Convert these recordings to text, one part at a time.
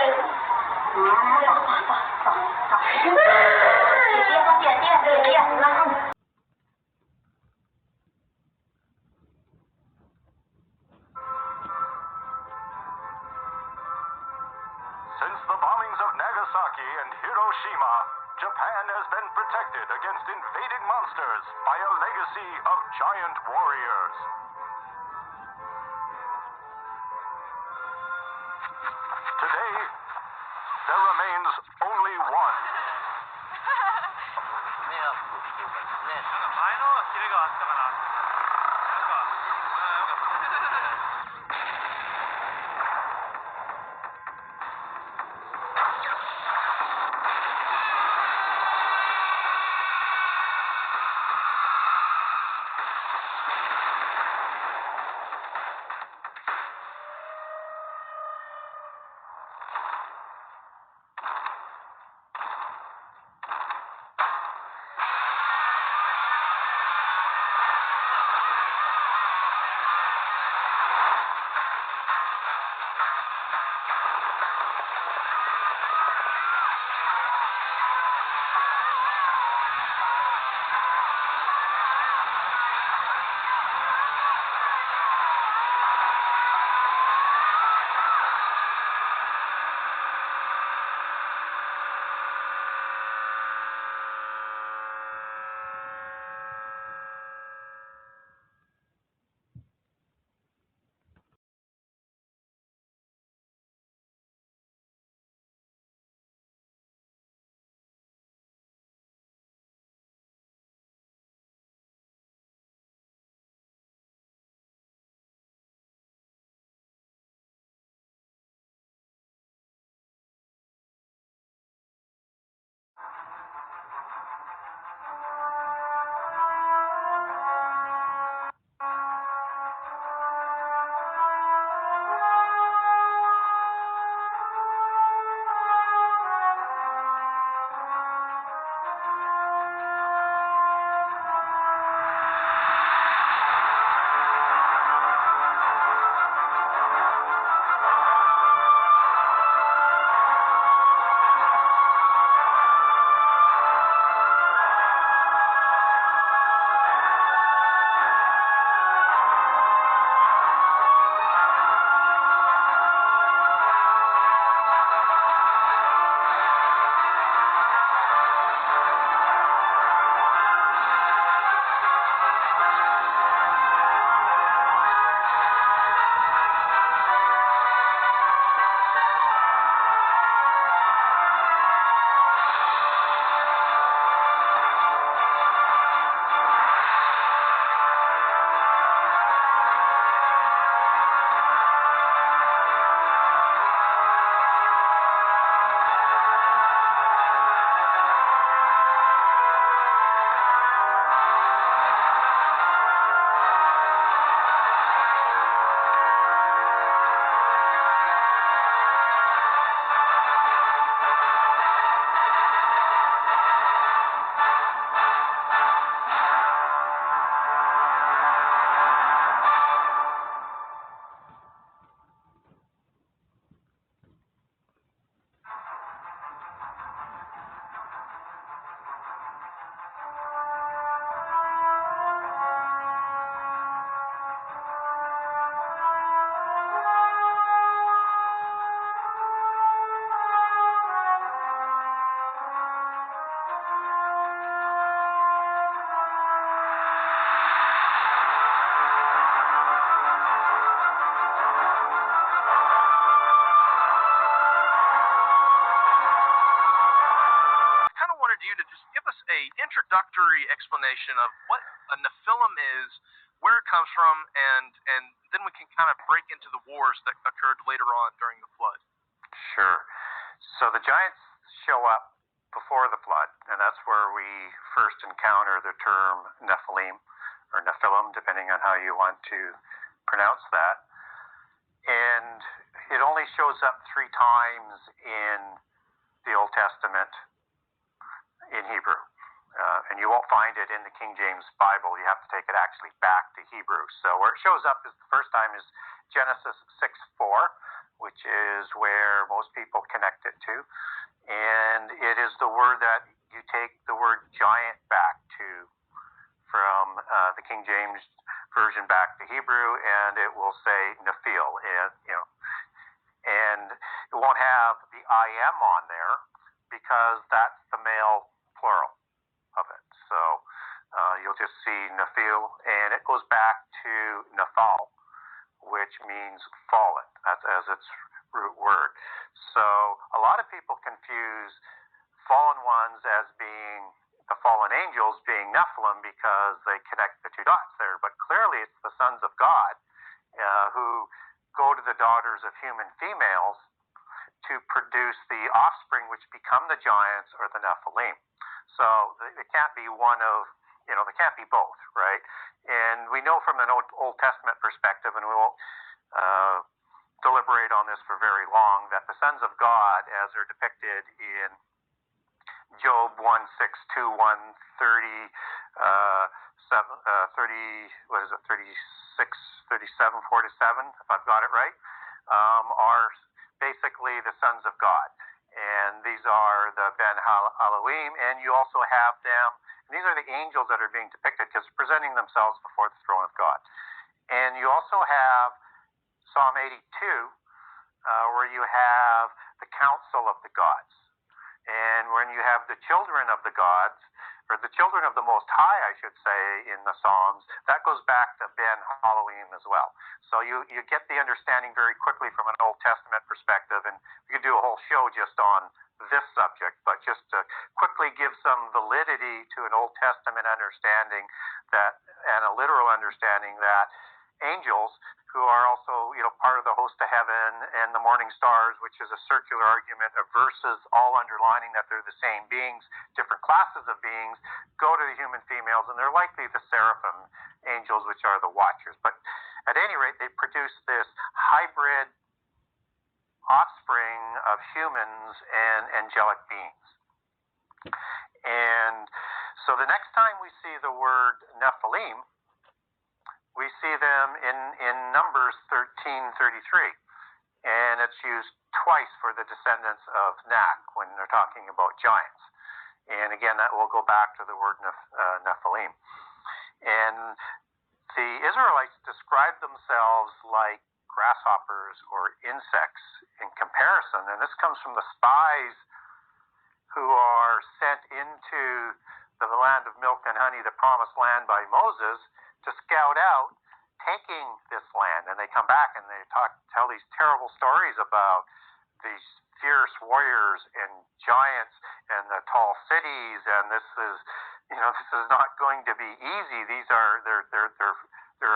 Since the bombings of Nagasaki and Hiroshima, Japan has been protected against invading monsters by a legacy of giant warriors. Today, there remains only one. introductory explanation of what a Nephilim is, where it comes from, and then we can kind of break into the wars that occurred later on during the flood. Sure. So the giants show up before the flood, and that's where we first encounter the term Nephilim, or Nephilim, depending on how you want to pronounce that. And it only shows up 3 times in the Old Testament in Hebrew. And you won't find it in the King James Bible. You have to take it actually back to Hebrew. So where it shows up is the first time is Genesis 6:4, which is where most people connect it to. And it is the word that you take the word giant back to from the King James Version back to Hebrew, and it will say Nephil, and it won't have the I am on there because that's the male plural of it. So you'll just see Nephil, and it goes back to Nephal, which means fallen. That's as its root word. So a lot of people confuse fallen ones as being the fallen angels being Nephilim because they connect the two dots there. But clearly it's the sons of God who go to the daughters of human females to produce the offspring which become the giants or the Nephilim. So it can't be one of, they can't be both, right? And we know from an Old Testament perspective, and we won't deliberate on this for very long, that the sons of God, as they're depicted in Job 1:6, 2:1, 30, 36, 37, 4-7, if I've got it right, are basically the sons of God. And these are the Ben Elohim, and you also have them, and these are the angels that are being depicted because they're presenting themselves before the throne of God. And you also have Psalm 82, where you have the council of the gods. And when you have the children of the gods, or the children of the Most High, I should say, in the Psalms, that goes back to Ben Elohim as well. So you get the understanding very quickly from an Old Testament perspective, and we could do a whole show just on this subject, but just to quickly give some validity to an Old Testament understanding that, and a literal understanding that angels, who are also, part of the host of heaven, and the morning stars, which is a circular argument of verses all underlining that they're the same beings, different classes of beings, go to the human females, and they're likely the seraphim angels, which are the watchers. But at any rate, they produce this hybrid offspring of humans and angelic beings. And so the next time we see the word Nephilim, we see them in Numbers 13:33, and it's used twice for the descendants of Anak when they're talking about giants. And again, that will go back to the word Nephilim. And the Israelites describe themselves like grasshoppers or insects in comparison, and this comes from the spies who are sent into the land of milk and honey, the promised land, by Moses, to scout out taking this land. And they come back and they tell these terrible stories about these fierce warriors and giants and the tall cities, and this is not going to be easy. They're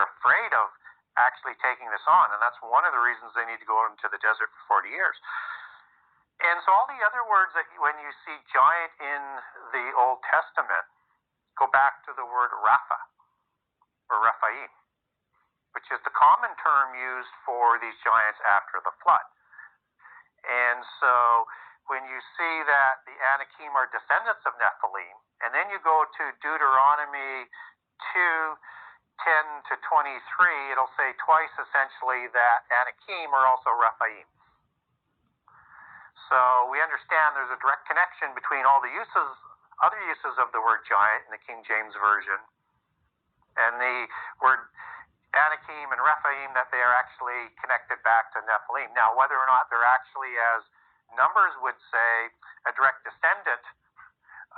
afraid of actually taking this on, and that's one of the reasons they need to go into the desert for 40 years. And so all the other words that when you see giant in the Old Testament go back to the word Rapha or Rephaim, which is the common term used for these giants after the flood. And so when you see that the Anakim are descendants of Nephilim, and then you go to Deuteronomy 2:10-23, it'll say twice essentially that Anakim are also Rephaim. So we understand there's a direct connection between all the other uses of the word giant in the King James Version and the word Anakim and Rephaim, that they are actually connected back to Nephilim. Now, whether or not they're actually, as Numbers would say, a direct descendant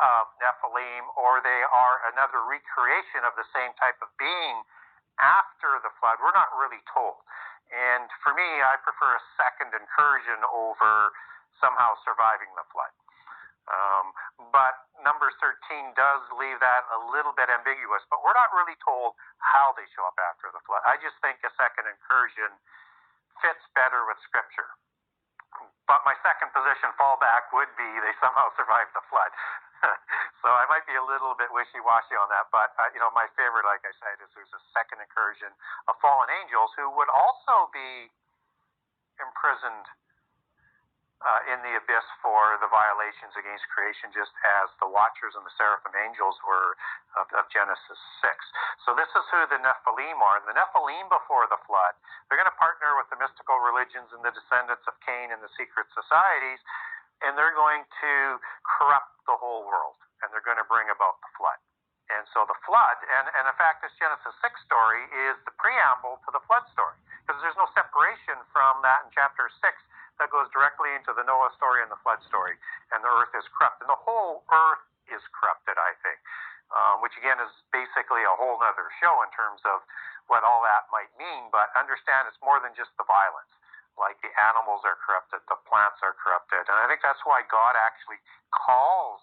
of Nephilim, or they are another recreation of the same type of being after the flood, we're not really told. And for me, I prefer a second incursion over somehow surviving the flood. But Numbers 13 does leave that a little bit ambiguous, but we're not really told how they show up after the flood. I just think a second incursion fits better with Scripture. But my second position fallback would be they somehow survived the flood. So I might be a little bit wishy-washy on that, but my favorite, like I said, is there's a second incursion of fallen angels who would also be imprisoned in the abyss for the violations against creation, just as the Watchers and the Seraphim angels were of Genesis 6. So this is who the Nephilim are. And the Nephilim before the flood, they're going to partner with the mystical religions and the descendants of Cain and the secret societies, and they're going to corrupt the whole world, and they're going to bring about the flood. And so the flood, and in fact, this Genesis 6 story is the preamble to the flood story, because there's no separation from that in chapter 6 that goes directly into the Noah story and the flood story, and the earth is corrupt. And the whole earth is corrupted, I think, which again is basically a whole other show in terms of what all that might mean, but understand it's more than just the violence. Like the animals are corrupted, the plants are corrupted, and I think that's why God actually calls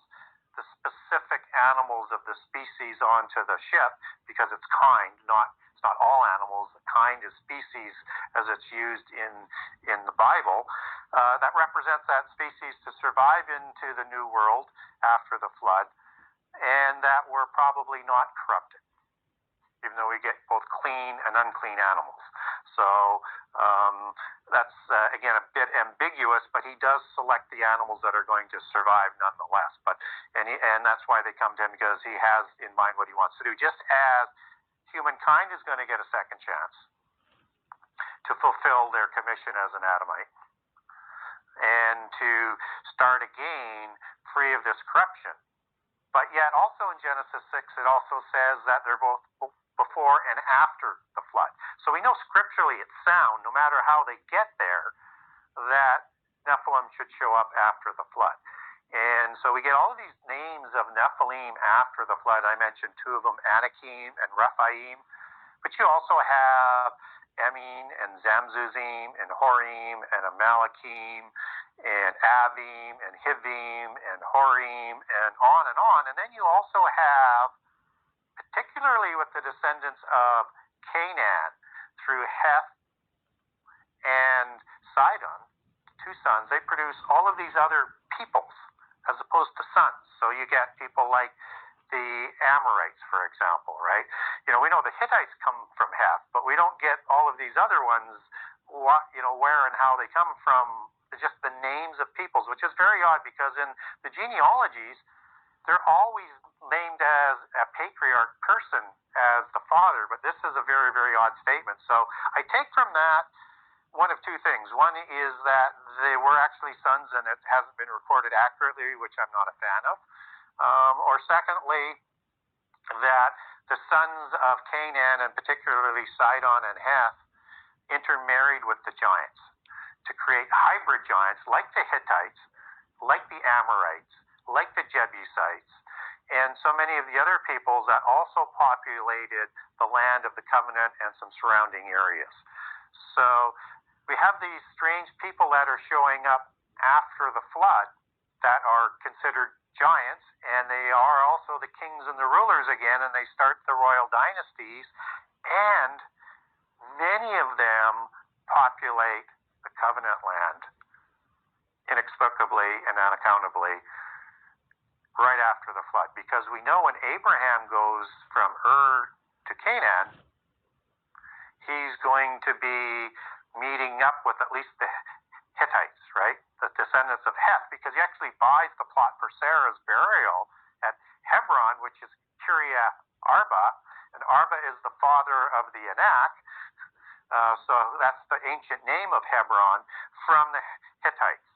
the specific animals of the species onto the ship, because it's kind, it's not all animals. Kind is species as it's used in the Bible. That represents that species to survive into the new world after the flood, and that we're probably not corrupted, even though we get both clean and unclean animals. So that's, again, a bit ambiguous, but he does select the animals that are going to survive nonetheless. And that's why they come to him, because he has in mind what he wants to do. Just as humankind is going to get a second chance to fulfill their commission as an Adamite and to start again free of this corruption. But yet also in Genesis 6, it also says that they're both before and after the flood. So we know scripturally it's sound, no matter how they get there, that Nephilim should show up after the flood. And so we get all of these names of Nephilim after the flood. I mentioned two of them, Anakim and Rephaim. But you also have Emin and Zamzuzim and Horim and Amalekim and Avim and Hivim and Horim and on and on. And then you also have, particularly with the descendants of Canaan through Heth and Sidon, two sons, they produce all of these other peoples as opposed to sons. So you get people like the Amorites, for example, right? We know the Hittites come from Heth, but we don't get all of these other ones, where and how they come from, just the names of peoples, which is very odd, because in the genealogies, they're always named as a patriarch person as the father, but this is a very, very odd statement. So I take from that one of two things. One is that they were actually sons and it hasn't been recorded accurately, which I'm not a fan of. Or secondly, that the sons of Canaan, and particularly Sidon and Heth, intermarried with the giants to create hybrid giants like the Hittites, like the Amorites, like the Jebusites, and so many of the other peoples that also populated the land of the covenant and some surrounding areas. So we have these strange people that are showing up after the flood that are considered giants, and they are also the kings and the rulers again, and they start the royal dynasties, and many of them populate the covenant land inexplicably and unaccountably right after the flood. Because we know when Abraham goes from Ur to Canaan, he's going to be meeting up with at least the Hittites, right? The descendants of Heth, because he actually buys the plot for Sarah's burial at Hebron, which is Kiriath Arba, and Arba is the father of the Anak, so that's the ancient name of Hebron, from the Hittites.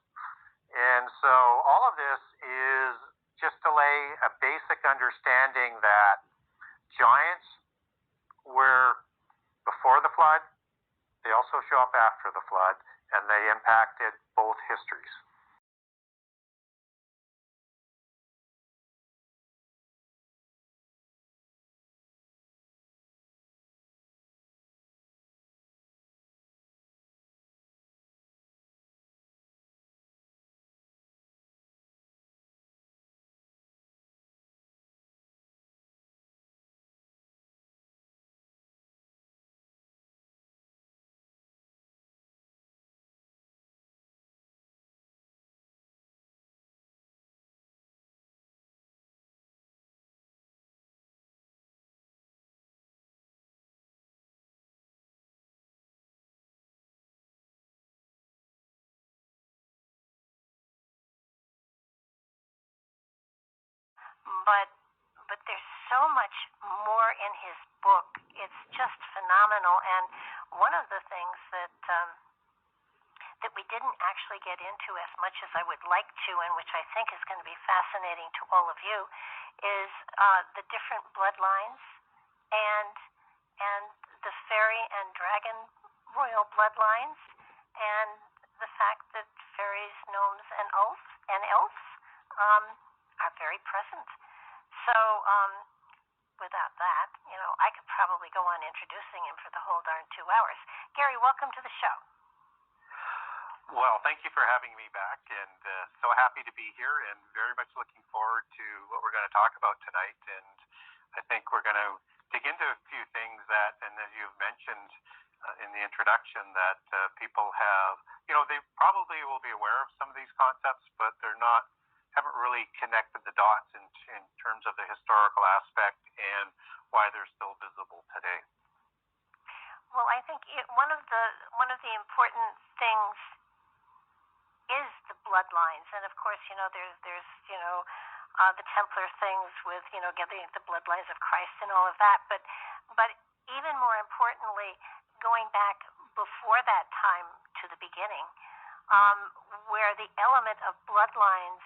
And so all of this is just to lay a basic understanding that giants were before the flood, they also show up after the flood, and they impacted both histories. but there's so much more in his book. It's just phenomenal. And one of the things that we didn't actually get into as much as I would like to, and which I think is going to be fascinating to all of you, is the different bloodlines and the fairy and dragon royal bloodlines, and the fact that fairies, gnomes, and elves are very present. So without that, I could probably go on introducing him for the whole darn 2 hours. Gary, welcome to the show. Well, thank you for having me back, and so happy to be here, and very much looking forward to what we're going to talk about tonight. And I think we're going to dig into a few things that, and as you've mentioned in the introduction, that people have, they probably will be aware of some of these concepts, but haven't really connected the dots in terms of the historical aspect and why they're still visible today. Well, I think one of the important things is the bloodlines, and of course, there's the Templar things with getting the bloodlines of Christ and all of that, but even more importantly, going back before that time to the beginning, where the element of bloodlines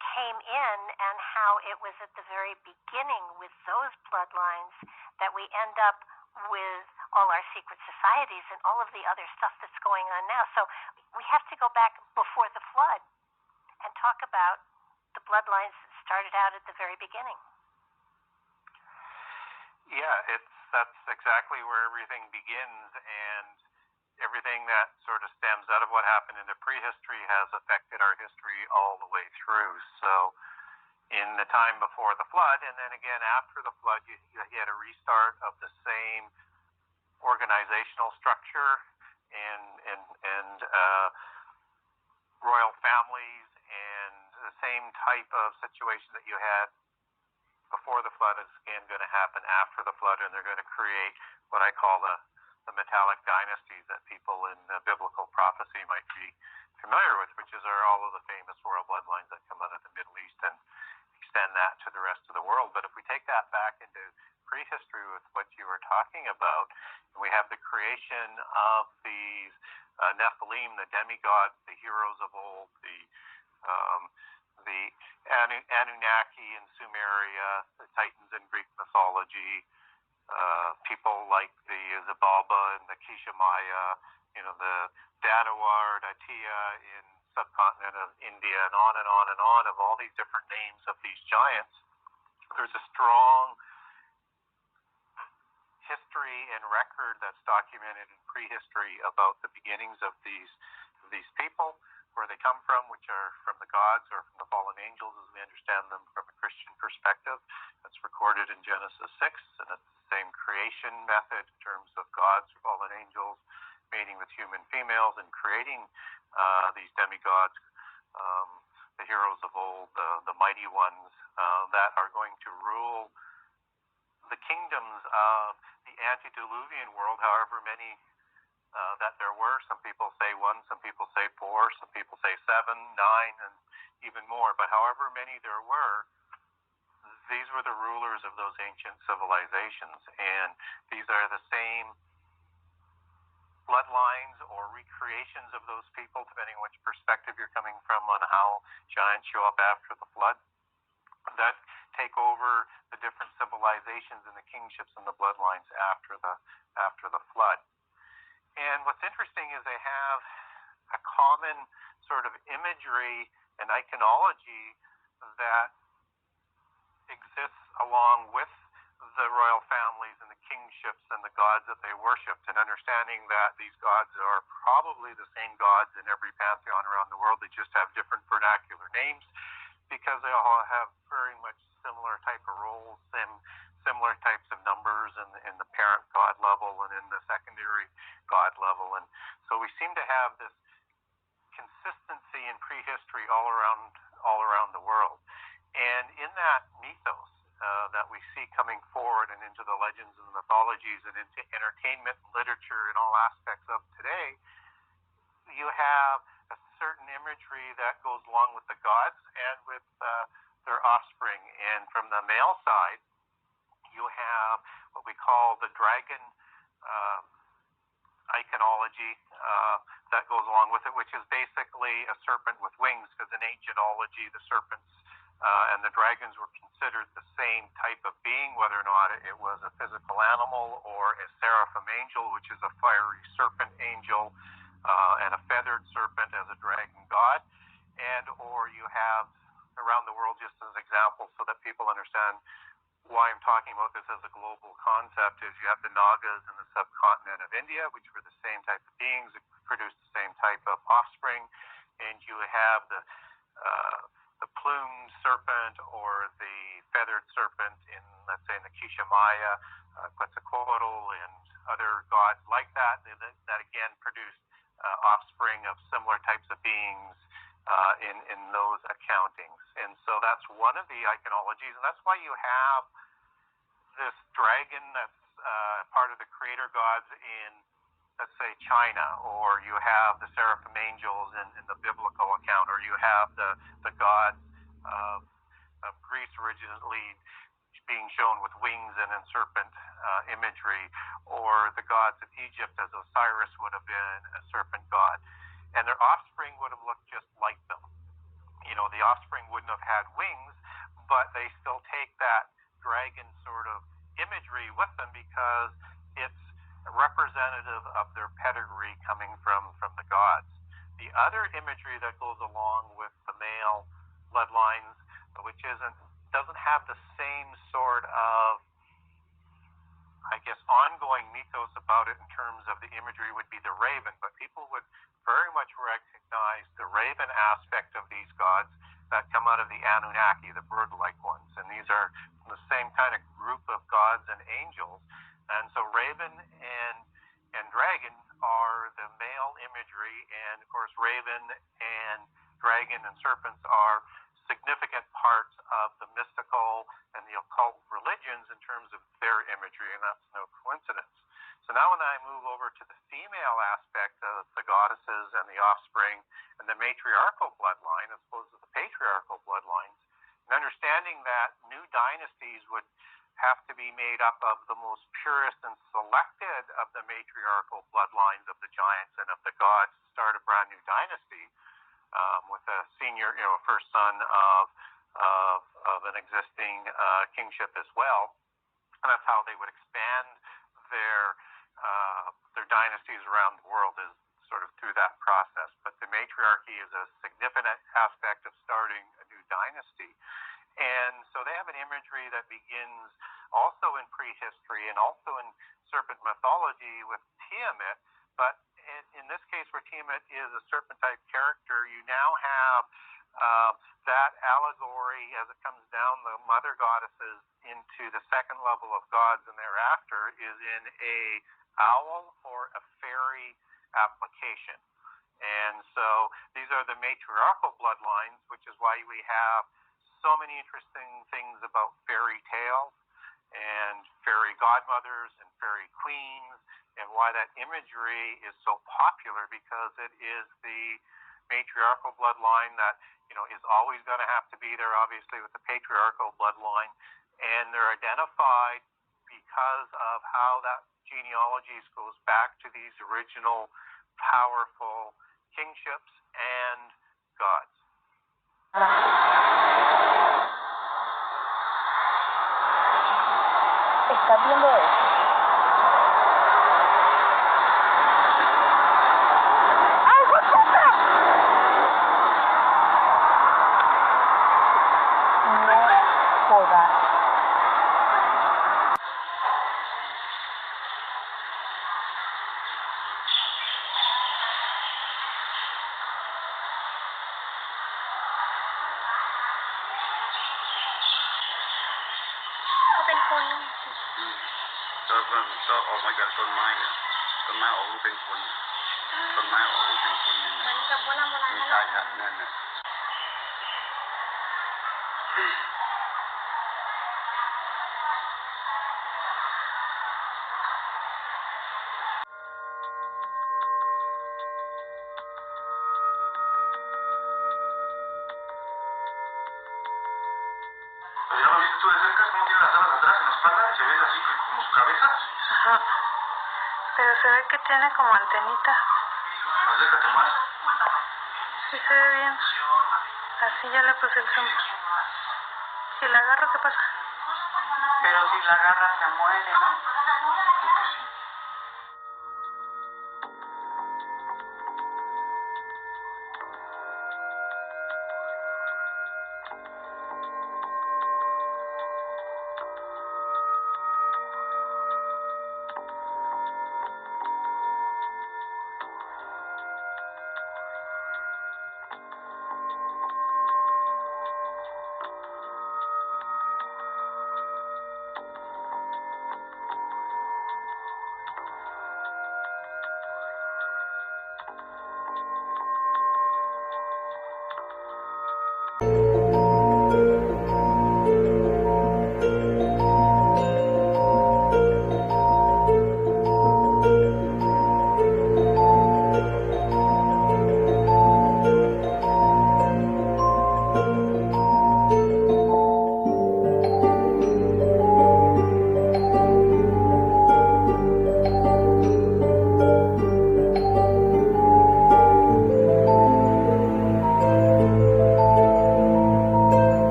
came in, and how it was at the very beginning with those bloodlines that we end up with all our secret societies and all of the other stuff that's going on now. So we have to go back before the flood and talk about the bloodlines that started out at the very beginning. Yeah, that's exactly where everything begins, and everything that sort of stems out of what happened in the prehistory has affected our history all the way through. So in the time before the flood, and then again after the flood, you had a restart of the same organizational structure and royal families, and the same type of situation that you had before the flood is again going to happen after the flood, and they're going to create what I call the metallic dynasties that people in biblical prophecy might be familiar with, which are all of the famous royal bloodlines that come out of the Middle East and extend that to the rest of the world. But if we take that back into prehistory with what you were talking about, we have the creation of these Nephilim, the demigods, the heroes of old, the Anunnaki in Sumeria, the Titans in Greek mythology, people like the Zabalba and the Kishamaya, the Danawar, Datia in subcontinent of India, and on and on and on, of all these different names of these giants. There's a strong history and record that's documented in prehistory about the beginnings of these people, where they come from, which are from the gods or from the fallen angels as we understand them from a Christian perspective. That's recorded in Genesis 6, and it's the same creation method in terms of gods or fallen angels mating with human females and creating these demigods, the heroes of old, the mighty ones that are going to rule the kingdoms of the antediluvian world, however many that there were. Some people say 1, some people say 4, some people say 7, 9, and even more. But however many there were, these were the rulers of those ancient civilizations. And these are the same bloodlines or recreations of those people, depending on which perspective you're coming from on how giants show up after the flood, that take over the different civilizations and the kingships and the bloodlines after the flood. And what's interesting is they have a common sort of imagery and iconology that exists along with the royal families and the kingships and the gods that they worshipped, and understanding that these gods are probably the same gods in every pantheon around the world. They just have different vernacular names because they all have very much similar type of roles and similar types of numbers in the parent god level and in the secondary god level. And so we seem to have this consistency in prehistory all around the world. And in that mythos that we see coming forward and into the legends and the mythologies and into entertainment and literature and all aspects of today, you have a certain imagery that goes along with the gods and with their offspring. And from the male side, you have what we call the dragon iconology that goes along with it, which is basically a serpent with wings, because in ancientology, the serpents and the dragons were considered the same type of being, whether or not it was a physical animal or a seraphim angel, which is a fiery serpent angel, and a feathered serpent as a dragon god. And or you have around the world, just as examples so that people understand why I'm talking about this as a global concept, is you have the Nagas in the subcontinent of India, which were the same type of beings that produced the same type of offspring, and you have the plumed serpent or the feathered serpent in, let's say, in the Quiché Maya, Quetzalcoatl, and other gods like that again produced offspring of similar types of beings in those accountings. And so that's one of the iconologies, and that's why you have this dragon that's part of the creator gods in, let's say, China, or you have the seraphim angels in the biblical account, or you have the gods of Greece originally being shown with wings and in serpent imagery, or the gods of Egypt, as Osiris would have been a serpent god. And their offspring would have looked just like them. You know, the offspring wouldn't have had wings, but they still take that dragon sort of imagery with them because it's representative of their pedigree coming from the gods. The other imagery that goes along with the male bloodlines, which doesn't have the same sort of, I guess, ongoing mythos about it in terms of the imagery, would be the raven, but people would very much recognize the raven aspect of these gods that come out of the Anunnaki, the bird-like ones, and these are from the same kind of group of gods and angels. And so raven and dragon are the male imagery, and of course raven and dragon and serpents are significant parts of the mystical and the occult religions in terms of their imagery, and that's no coincidence. So now when I move over to the female aspect of the goddesses and the offspring and the matriarchal bloodline as opposed to the patriarchal bloodlines, and understanding that new dynasties would have to be made up of the most purest and selected of the matriarchal bloodlines of the giants and of the gods to start a brand new dynasty, with a senior, first son of an existing kingship as well. And that's how they would expand their dynasties around the world, is sort of through that process. But the matriarchy is a significant aspect of starting a new dynasty. And so they have an imagery that begins also in prehistory and also in serpent mythology with Tiamat. But in this case, where Tiamat is a serpent-type character, you now have that allegory as it comes down the mother goddesses into the second level of gods and thereafter is in a owl or a fairy application. And so these are the matriarchal bloodlines, which is why we have so many interesting things about fairy tales and fairy godmothers and fairy queens, and why that imagery is so popular, because it is the matriarchal bloodline that is always going to have to be there, obviously, with the patriarchal bloodline, and they're identified because of how that genealogy goes back to these original powerful kingships and gods. ¿Estás viendo esto?ก็ออกมาจากต้นไม้ออกรูปเป็นคนต้นไม้ออกรูปเป็นคนเหมือนกับโบราณใช่ครับนั่นน่ะ ¿Ya lo viste tú de cerca? ¿Cómo tiene las alas atrás en la espalda? Se ve así como su cabeza. Ajá. Pero se ve que tiene como antenita. Acércate más. Sí se ve bien. Así ya le puse el zoom. Si la agarro, ¿qué pasa? Pero si la agarra se muere, ¿no?